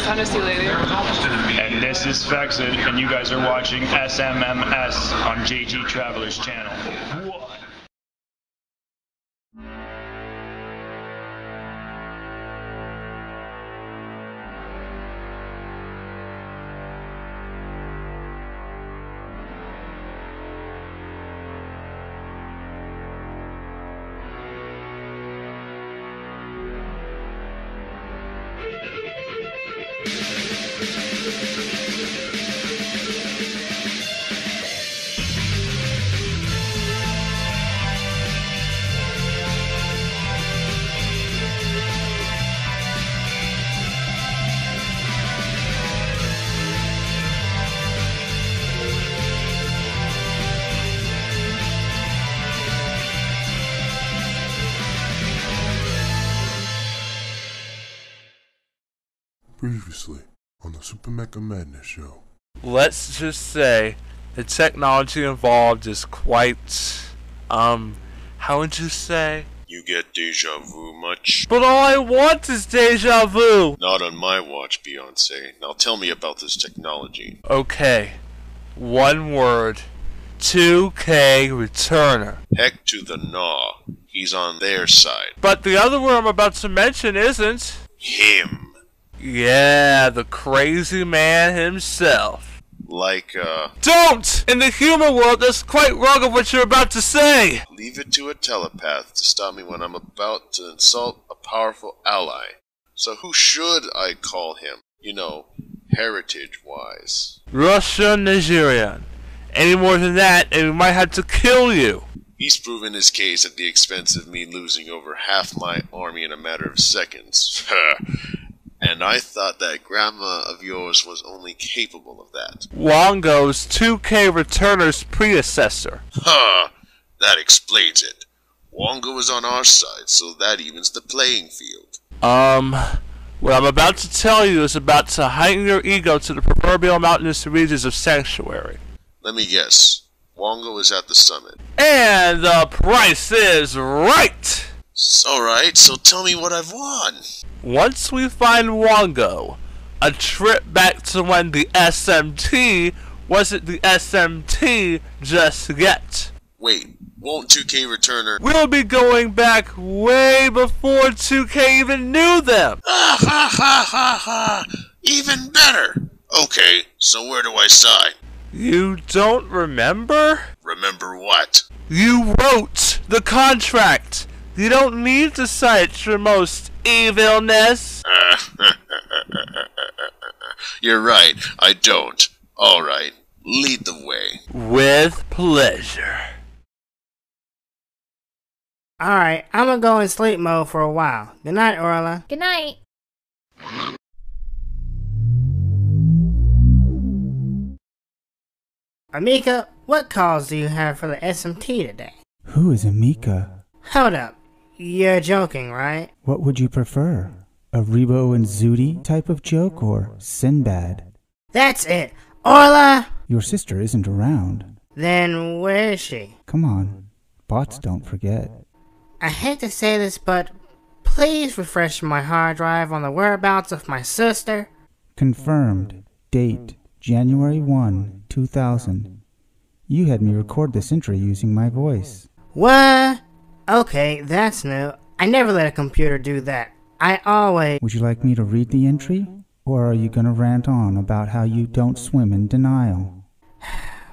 hennesseylady. And this is Phexid, and you guys are watching SMMS on JG Traveler's channel. What? Previously on the Super Mecha Madness show. Let's just say the technology involved is quite, how would you say? You get deja vu much? But all I want is deja vu! Not on my watch, Beyonce. Now tell me about this technology. Okay. One word. 2K returner. Heck to the gnaw. He's on their side. But the other word I'm about to mention isn't. Him. Yeah, the crazy man himself. Don't! In the humor world, that's quite wrong of what you're about to say! Leave it to a telepath to stop me when I'm about to insult a powerful ally. So who should I call him? You know, heritage-wise. Russian Nigerian. Any more than that, and we might have to kill you. He's proven his case at the expense of me losing over half my army in a matter of seconds. And I thought that grandma of yours was only capable of that. Wongo's 2K returner's predecessor. Ha! That explains it. Wongo is on our side, so that evens the playing field. What I'm about to tell you is about to heighten your ego to the proverbial mountainous regions of Sanctuary. Let me guess. Wongo is at the summit. And the price is right! Alright, so tell me what I've won. Once we find Wongo, a trip back to when the SMT wasn't the SMT just yet. Wait, won't 2K returner... We'll be going back way before 2K even knew them! Ah ha ha ha ha! Even better! Okay, so where do I sign? You don't remember? Remember what? You wrote the contract! You don't need to cite your most evilness. You're right, I don't. Alright, lead the way. With pleasure. Alright, I'm gonna go in sleep mode for a while. Good night, Orla. Good night. Amika, what calls do you have for the SMT today? Who is Amika? Hold up. You're joking, right? What would you prefer? A Rebo and Zudi type of joke or Sinbad? That's it. Orla! Your sister isn't around. Then where is she? Come on. Bots don't forget. I hate to say this, but please refresh my hard drive on the whereabouts of my sister. Confirmed. Date January 1, 2000. You had me record this entry using my voice. What? Okay, that's new. I never let a computer do that. I always... Would you like me to read the entry? Or are you gonna rant on about how you don't swim in denial?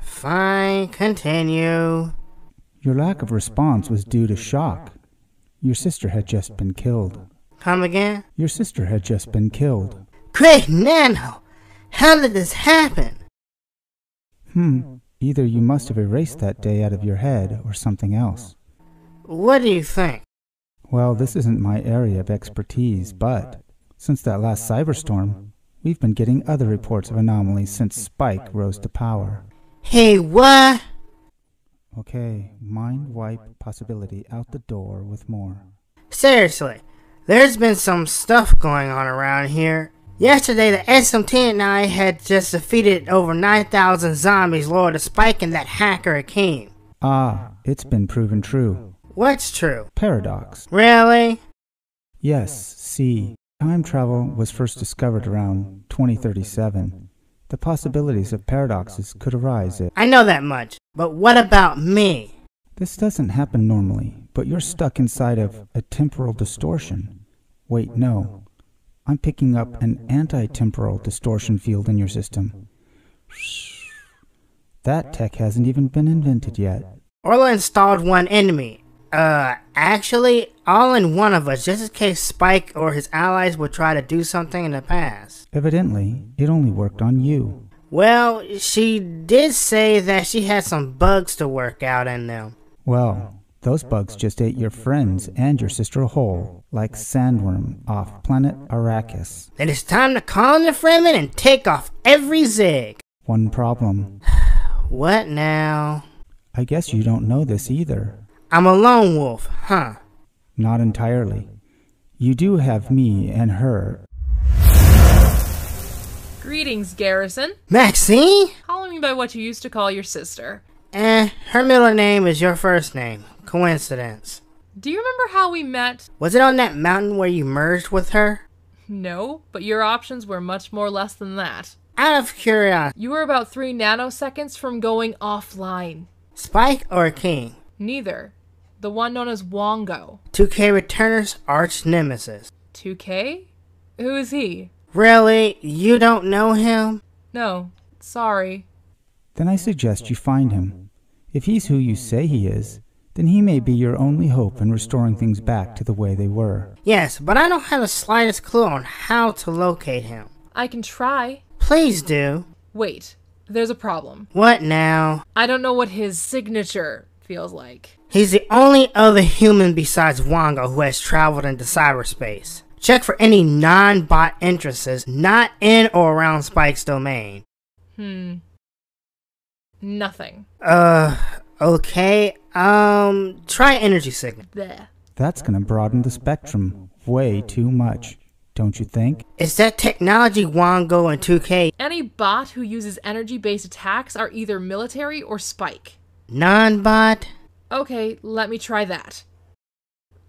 Fine, continue. Your lack of response was due to shock. Your sister had just been killed. Come again? Your sister had just been killed. Great Nano! How did this happen? Either you must have erased that day out of your head or something else. What do you think? Well, this isn't my area of expertise, but since that last cyberstorm, we've been getting other reports of anomalies since Spike rose to power. Hey, what? Okay, mind wipe possibility out the door with more. Seriously, there's been some stuff going on around here. Yesterday, the SMT and I had just defeated over 9,000 zombies loyal to Spike and that hacker Akeem. Ah, it's been proven true. What's true? Paradox. Really? Yes, see, Time travel was first discovered around 2037. The possibilities of paradoxes could arise if... I know that much, but what about me? This doesn't happen normally, but you're stuck inside of a temporal distortion. Wait, no. I'm picking up an anti-temporal distortion field in your system. That tech hasn't even been invented yet. Orla installed one in me. Actually, all in one of us, just in case Spike or his allies would try to do something in the past. Evidently, it only worked on you. Well, she did say that she had some bugs to work out in them. Well, those bugs just ate your friends and your sister whole, like sandworm off planet Arrakis. Then it's time to call in the Fremen and take off every zig. One problem. What now? I guess you don't know this either. I'm a lone wolf, huh? Not entirely. You do have me and her. Greetings, Garrison. Maxine? Calling me by what you used to call your sister. Her middle name is your first name. Coincidence. Do you remember how we met? Was it on that mountain where you merged with her? No, but your options were much more less than that. Out of curiosity, You were about 3 nanoseconds from going offline. Spike or King? Neither. The one known as Wongo. 2K Returner's arch nemesis. 2K? Who is he? Really? You don't know him? No, sorry. Then I suggest you find him. If he's who you say he is, then he may be your only hope in restoring things back to the way they were. Yes, but I don't have the slightest clue on how to locate him. I can try. Please do. Wait, there's a problem. What now? I don't know what his signature feels like. He's the only other human besides Wongo who has traveled into cyberspace. Check for any non-bot entrances not in or around Spike's domain. Nothing. Okay. Try energy signal. There. That's gonna broaden the spectrum way too much, don't you think? Is that technology Wongo and 2K Any bot who uses energy-based attacks are either military or Spike. non-bot? Okay, let me try that.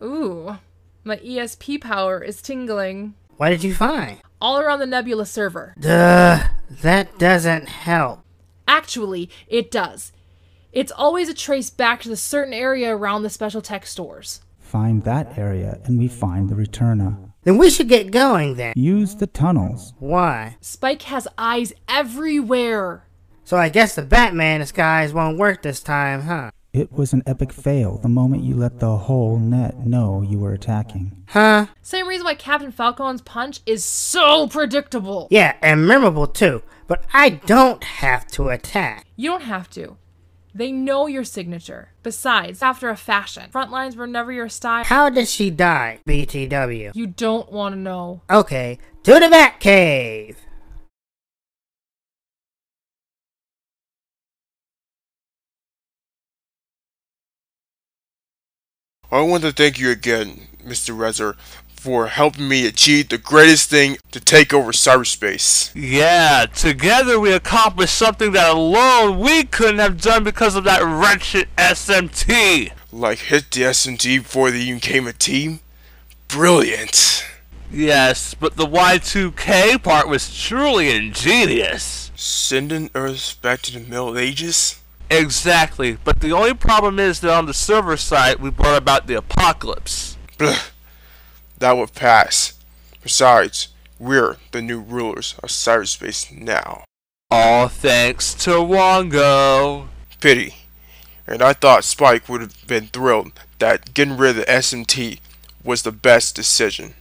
Ooh, my ESP power is tingling. What did you find? All around the Nebula server. Duh, that doesn't help. Actually, it does. It's always a trace back to the certain area around the special tech stores. Find that area and we find the returner. Then we should get going then. Use the tunnels. Why? Spike has eyes everywhere. So I guess the Batman disguise won't work this time, huh? It was an epic fail the moment you let the whole net know you were attacking. Huh? Same reason why Captain Falcon's punch is so predictable. Yeah, and memorable too. But I don't have to attack. You don't have to. They know your signature. Besides, after a fashion, front lines were never your style. How did she die, BTW? You don't want to know. Okay, to the Batcave! I want to thank you again, Mr. Rezer, for helping me achieve the greatest thing to take over cyberspace. Yeah, together we accomplished something that alone we couldn't have done because of that wretched SMT. Like hit the SMT before they even came a team? Brilliant. Yes, but the Y2K part was truly ingenious. Sending Earth back to the Middle Ages? Exactly, but the only problem is that on the server side we brought about the apocalypse. Blech. That would pass. Besides, we're the new rulers of cyberspace now. All thanks to Wongo. Pity. And I thought Spike would have been thrilled that getting rid of the SMT was the best decision.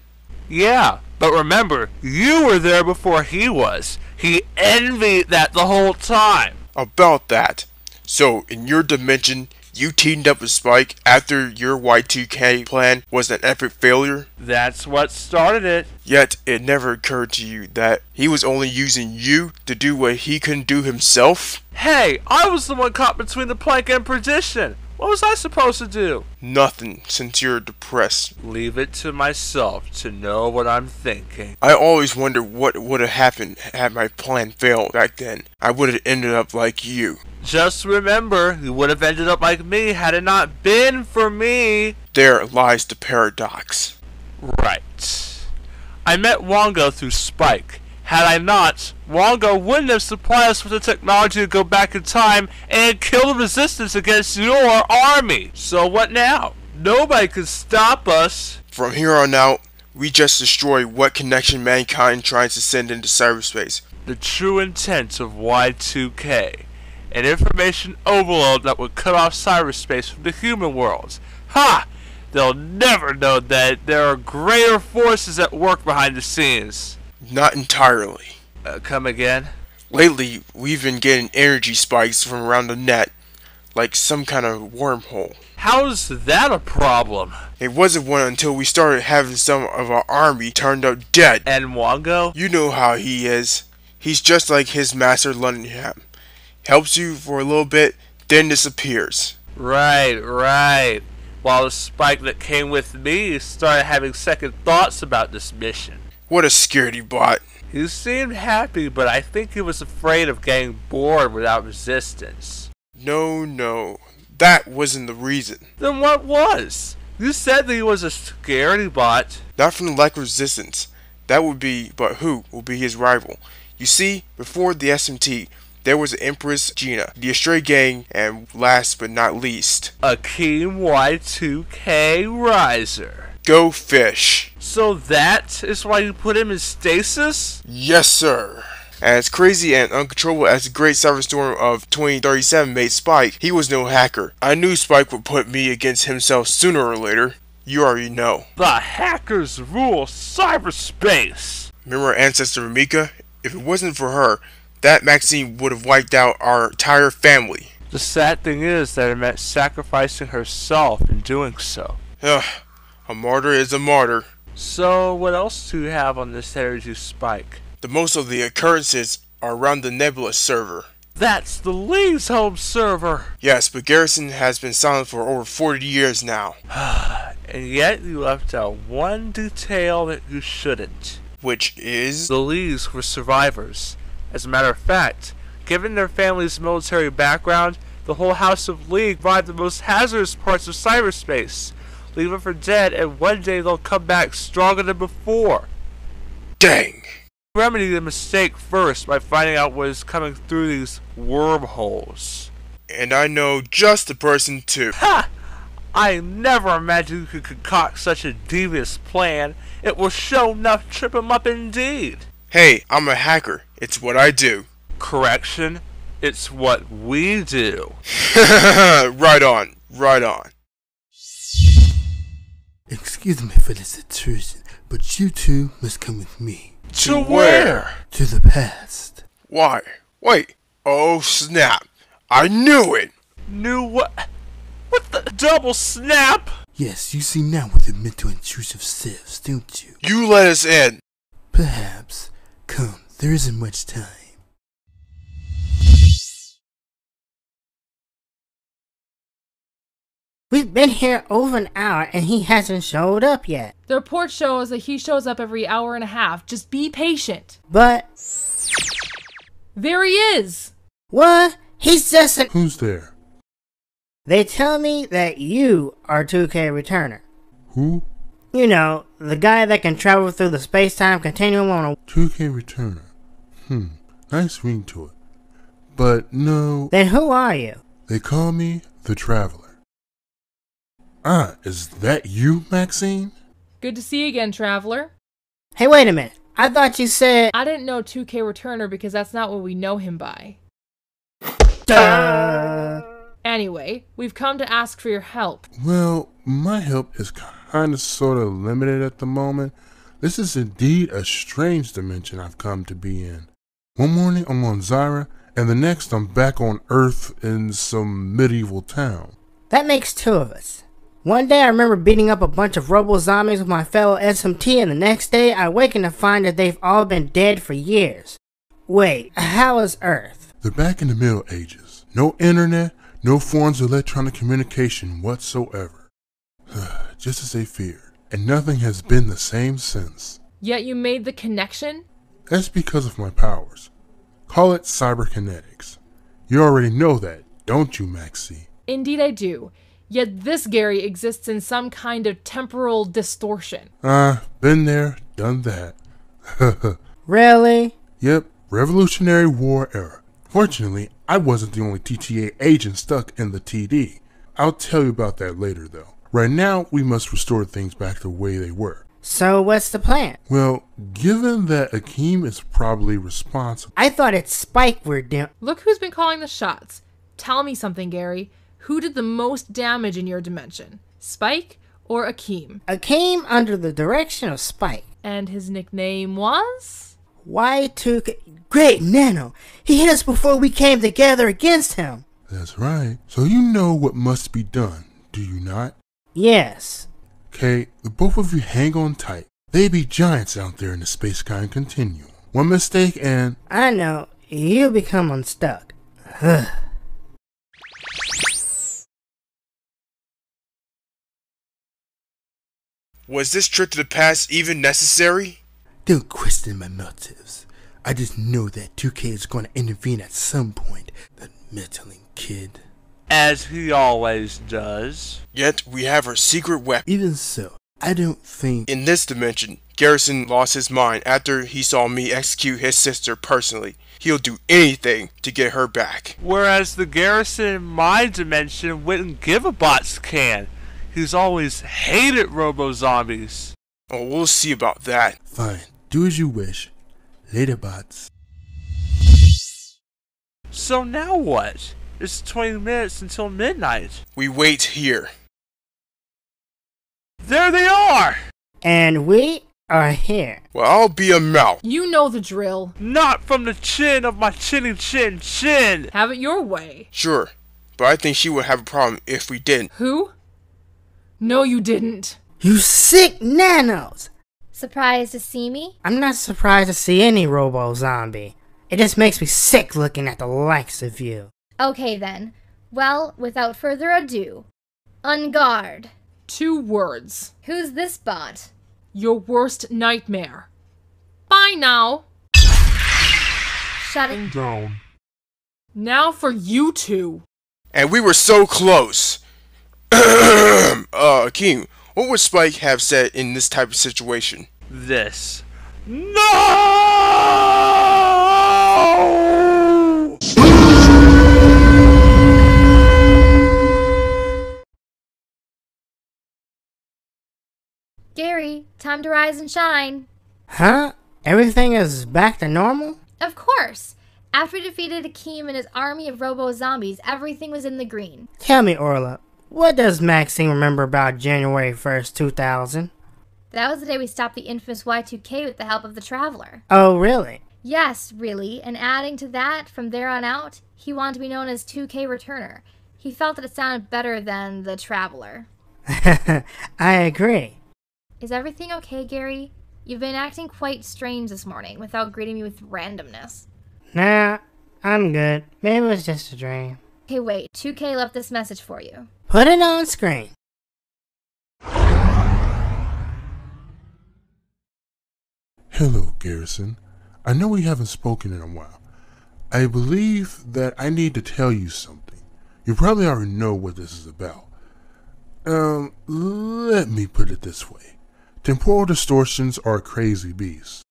Yeah, but remember, you were there before he was. He envied that the whole time. About that. So, in your dimension, you teamed up with Spike after your Y2K plan was an epic failure? That's what started it. Yet, it never occurred to you that he was only using you to do what he couldn't do himself? Hey, I was the one caught between the plank and perdition. What was I supposed to do? Nothing, since you're depressed. Leave it to myself to know what I'm thinking. I always wondered what would have happened had my plan failed back then. I would have ended up like you. Just remember, you would have ended up like me had it not been for me. There lies the paradox. Right. I met Wongo through Spike. Had I not, Wongo wouldn't have supplied us with the technology to go back in time and kill the resistance against your army. So what now? Nobody can stop us. From here on out, we just destroy what connection mankind tries to send into cyberspace. The true intent of Y2K. An information overload that would cut off cyberspace from the human world. Ha! They'll never know that there are greater forces at work behind the scenes. Not entirely. Come again? Lately, we've been getting energy spikes from around the net, like some kind of wormhole. How's that a problem? It wasn't one until we started having some of our army turned up dead. And Wongo? You know how he is. He's just like his master Lundingham. Helps you for a little bit, then disappears. Right. While the Spike that came with me started having second thoughts about this mission. What a scaredy bot. He seemed happy, but I think he was afraid of getting bored without resistance. No. That wasn't the reason. Then what was? You said that he was a scaredy bot. Not from the lack of resistance. That would be, but who will be his rival? You see, before the SMT, there was the Empress Gina, the Astray Gang, and last but not least, Akeem Y2K Riser. Go Fish. So that is why you put him in stasis? Yes, sir. As crazy and uncontrollable as the Great Cyberstorm of 2037 made Spike, he was no hacker. I knew Spike would put me against himself sooner or later. You already know. The hackers rule cyberspace. Remember our ancestor Mika? If it wasn't for her, that Maxine would have wiped out our entire family. The sad thing is that it meant sacrificing herself in doing so. A martyr is a martyr. So what else do you have on this energy spike? The most of the occurrences are around the Nebula server. That's the Lee's home server. Yes, but Garrison has been silent for over 40 years now. And yet you left out one detail that you shouldn't. Which is? The Lees were survivors. As a matter of fact, given their family's military background, the whole House of Lee survived the most hazardous parts of cyberspace. Leave them for dead, and one day they'll come back stronger than before. Dang! Remedy the mistake first by finding out what is coming through these wormholes. And I know just the person to. Ha! I never imagined you could concoct such a devious plan. It will show enough trip 'em up indeed. Hey, I'm a hacker. It's what I do. Correction, it's what we do. Right on. Excuse me for this intrusion, but you two must come with me. To where? To the past. Why? Wait. Oh, snap. I knew it. Knew what? What the double snap? Yes, you see now with the mental intrusive sieves, don't you? You let us in. Perhaps. Come, there isn't much time. We've been here over an hour and he hasn't showed up yet. The report shows that he shows up every hour and a half. Just be patient. But... there he is! what? He's just an... Who's there? They tell me that you are 2K Returner. Who? You know, the guy that can travel through the space-time continuum on a... 2K Returner. Nice ring to it. But no... Then who are you? They call me the Traveler. Ah, is that you, Maxine? Good to see you again, Traveler. Hey, wait a minute. I thought you said... I didn't know 2K Returner because that's not what we know him by. Anyway, we've come to ask for your help. Well, my help is kinda sorta limited at the moment. This is indeed a strange dimension I've come to be in. One morning I'm on Zyra, and the next I'm back on Earth in some medieval town. That makes two of us. One day I remember beating up a bunch of robo-zombies with my fellow SMT, and the next day I awaken to find that they've all been dead for years. Wait, how is Earth? They're back in the Middle Ages. No internet, no forms of electronic communication whatsoever. Just as they feared. And nothing has been the same since. Yet you made the connection? That's because of my powers. Call it cyberkinetics. You already know that, don't you, Maxie? Indeed I do. Yet this Gary exists in some kind of temporal distortion. Been there, done that. Really? Yep, Revolutionary War era. Fortunately, I wasn't the only TTA agent stuck in the TD. I'll tell you about that later, though. Right now, we must restore things back the way they were. So what's the plan? Well, given that Akeem is probably responsible... I thought it's Spike we're doing. Look who's been calling the shots. Tell me something, Gary. Who did the most damage in your dimension? Spike or Akeem? Akeem under the direction of Spike. And his nickname was? Y2K. Great Nano! He hit us before we came together against him! That's right. So you know what must be done, do you not? Yes. Okay, the both of you hang on tight. They be giants out there in the space-kind continuum. One mistake and... I know. You become unstuck. Was this trip to the past even necessary? Don't question my motives. I just know that 2K is going to intervene at some point. That meddling kid. As he always does. Yet we have our secret weapon. Even so, I don't think... In this dimension, Garrison lost his mind after he saw me execute his sister personally. He'll do anything to get her back. Whereas the Garrison in my dimension wouldn't give a bot's can. He's always hated robo-zombies. Oh, we'll see about that. Fine. Do as you wish. Later, bots. So now what? It's 20 minutes until midnight. We wait here. There they are! And we are here. Well, I'll be a mouth. You know the drill. Not from the chin of my chinny chin chin! Have it your way. Sure, but I think she would have a problem if we didn't. Who? No, you didn't. You sick nanos! Surprised to see me? I'm not surprised to see any robo-zombie. It just makes me sick looking at the likes of you. Okay then. Well, without further ado, on guard. 2 words. Who's this bot? Your worst nightmare. Bye now. Shut it down. Now for you two. And we were so close. Akeem, what would Spike have said in this type of situation? This. No! Gary, time to rise and shine. Huh? Everything is back to normal? Of course. After we defeated Akeem and his army of robo-zombies, everything was in the green. Tell me, Orla, what does Maxine remember about January 1st, 2000? That was the day we stopped the infamous Y2K with the help of the Traveler. Oh, really? Yes, really, and adding to that, from there on out, he wanted to be known as 2K Returner. He felt that it sounded better than the Traveler. I agree. Is everything okay, Gary? You've been acting quite strange this morning without greeting me with randomness. Nah, I'm good. Maybe it was just a dream. Okay, wait. 2K left this message for you. Put it on screen. Hello, Garrison. I know we haven't spoken in a while. I believe that I need to tell you something. You probably already know what this is about. Let me put it this way. Temporal distortions are a crazy beast.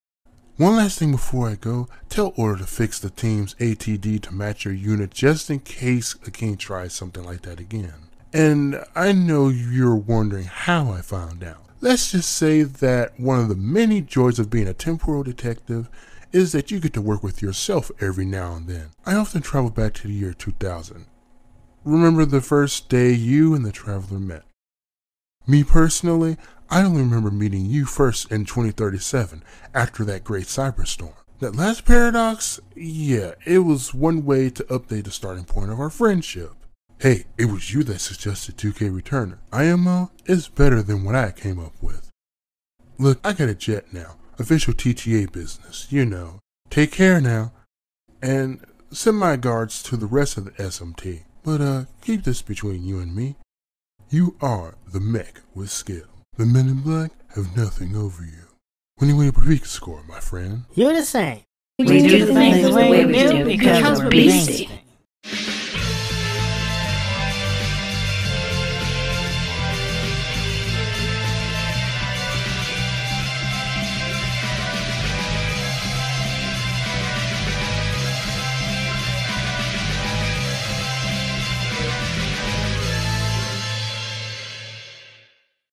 One last thing before I go, tell Order to fix the team's ATD to match your unit just in case Akeem tries something like that again. And I know you're wondering how I found out. Let's just say that one of the many joys of being a temporal detective is that you get to work with yourself every now and then. I often travel back to the year 2000. Remember the first day you and the Traveler met? Me personally, I only remember meeting you first in 2037 after that great cyberstorm. That last paradox, yeah, it was one way to update the starting point of our friendship. Hey, it was you that suggested 2K Returner. IMO is better than what I came up with. Look, I got a jet now. Official TTA business, you know. Take care now. And send my regards to the rest of the SMT. But keep this between you and me. You are the Mech with skill. The men in black have nothing over you. When you win a Pravika score, my friend. You're the same. We do things the way we do because we're beastie.